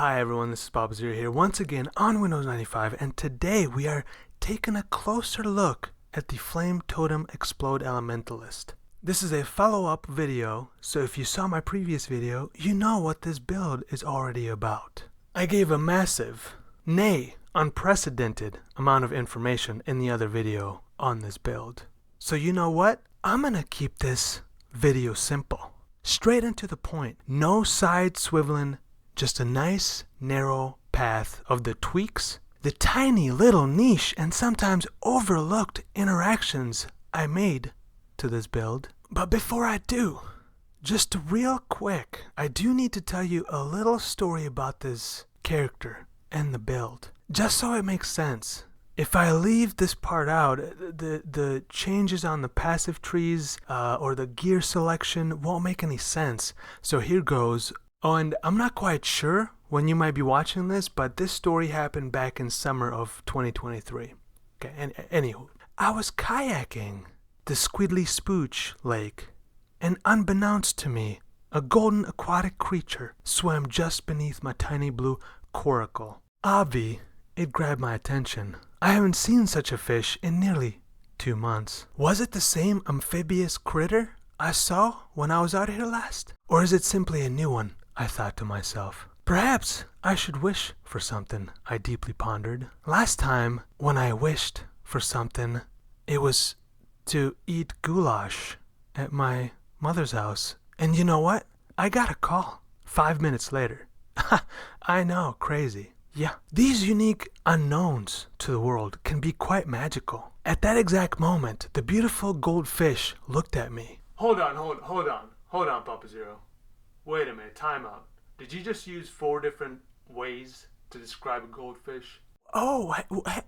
Hi everyone, this is Bob Zero here once again on Windows 95, and today we are taking a closer look at the Flame Totem Explode Elementalist. This is a follow-up video, so if you saw my previous video, you know what this build is already about. I gave a massive, nay, unprecedented amount of information in the other video on this build. So you know what? I'm gonna keep this video simple. Straight and to the point. No side swiveling, just a nice, narrow path of the tweaks, the tiny little niche and sometimes overlooked interactions I made to this build. But before I do, just real quick, I do need to tell you a little story about this character and the build, just so it makes sense. If I leave this part out, the changes on the passive trees or the gear selection won't make any sense. So here goes. Oh, and I'm not quite sure when you might be watching this, but this story happened back in summer of 2023. Okay, and anywho, I was kayaking the Squidly Spooch Lake, and unbeknownst to me, a golden aquatic creature swam just beneath my tiny blue coracle. Obvi, it grabbed my attention. I haven't seen such a fish in nearly 2 months. Was it the same amphibious critter I saw when I was out here last? Or is it simply a new one? I thought to myself. Perhaps I should wish for something, I deeply pondered. Last time when I wished for something, it was to eat goulash at my mother's house. And you know what? I got a call 5 minutes later. I know, crazy. Yeah, these unique unknowns to the world can be quite magical. At that exact moment, the beautiful goldfish looked at me. Hold on, Papa Zero. Wait a minute, time out. Did you just use 4 different ways to describe a goldfish? Oh,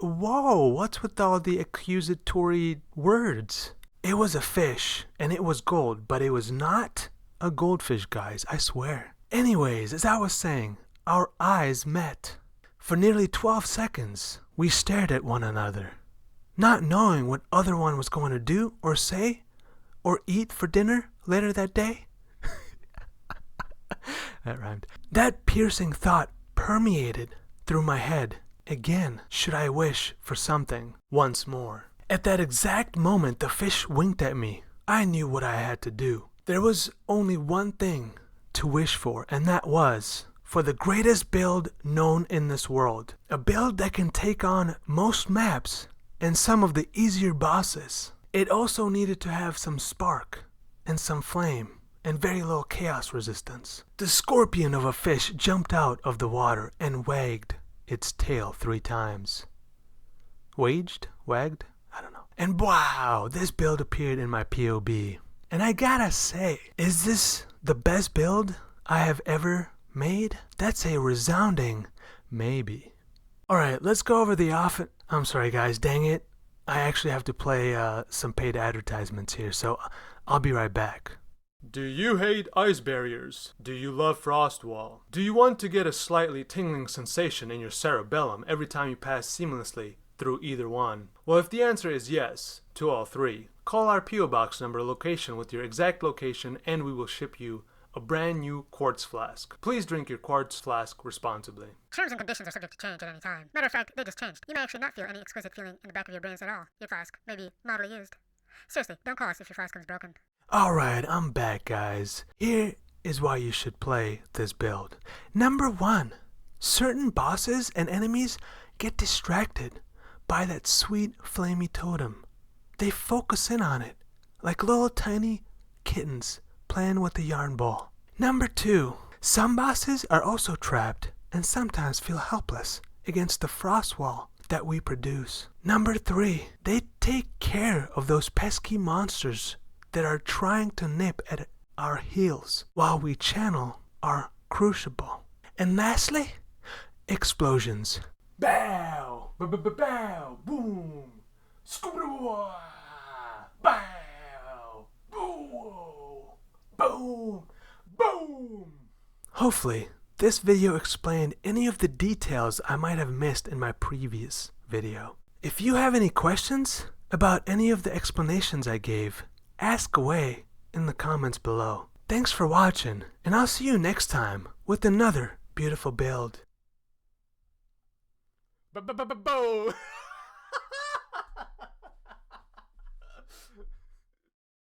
whoa, what's with all the accusatory words? It was a fish, and it was gold, but it was not a goldfish, guys, I swear. Anyways, as I was saying, our eyes met. For nearly 12 seconds, we stared at one another, not knowing what other one was going to do or say or eat for dinner later that day. That rhymed. That piercing thought permeated through my head. Again, should I wish for something once more? At that exact moment, the fish winked at me. I knew what I had to do. There was only one thing to wish for, and that was for the greatest build known in this world. A build that can take on most maps and some of the easier bosses. It also needed to have some spark and some flame and very little chaos resistance. The scorpion of a fish jumped out of the water and wagged its tail 3 times. Wagged? I don't know. And wow, this build appeared in my POB. And I gotta say, is this the best build I have ever made? That's a resounding maybe. Alright, let's go over the I'm sorry guys, dang it. I actually have to play some paid advertisements here, so I'll be right back. Do you hate ice barriers? Do you love frost wall? Do you want to get a slightly tingling sensation in your cerebellum every time you pass seamlessly through either one? Well, if the answer is yes to all 3, call our PO Box number location with your exact location and we will ship you a brand new quartz flask. Please drink your quartz flask responsibly. Terms and conditions are subject to change at any time. Matter of fact, they just changed. You may actually not feel any exquisite feeling in the back of your brains at all. Your flask may be moderately used. Seriously, don't call us if your flask comes broken. Alright, I'm back guys. Here is why you should play this build. Number 1, certain bosses and enemies get distracted by that sweet flamey totem. They focus in on it like little tiny kittens playing with a yarn ball. Number 2, some bosses are also trapped and sometimes feel helpless against the frost wall that we produce. Number 3, they take care of those pesky monsters that are trying to nip at our heels while we channel our crucible. And lastly, explosions. Bow! Bow! Boom! Scoob! Bow! Boom! Boom! Boom! Hopefully, this video explained any of the details I might have missed in my previous video. If you have any questions about any of the explanations I gave, ask away in the comments below. Thanks for watching, and I'll see you next time with another Beautiful build. Bo!